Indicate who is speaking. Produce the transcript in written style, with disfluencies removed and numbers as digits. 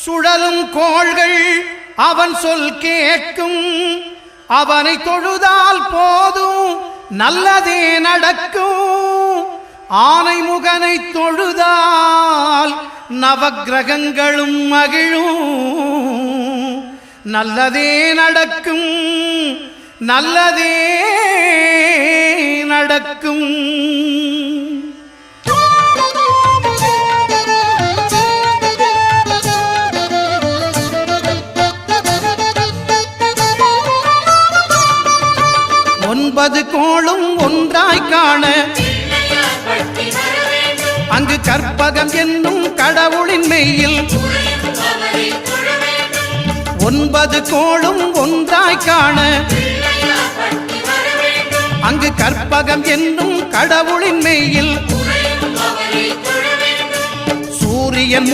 Speaker 1: சுழலும் கோள்கள் அவன் சொல் கேட்கும். அவனை தொழுதால் போதும் நல்லதே நடக்கும். ஆனை முகனை தொழுதால் நவக்கிரகங்களும் மகிழும். நல்லதே நடக்கும், நல்லதே நடக்கும். ஒன்பது கோளும் ஒன்றாய் காண அங்கு கற்பகம் என்னும் கடவுளின் மெய்யில். ஒன்பது கோளும் ஒன்றாய் காண அங்கு கற்பகம் என்னும் கடவுளின் மெய்யில். சூரியன்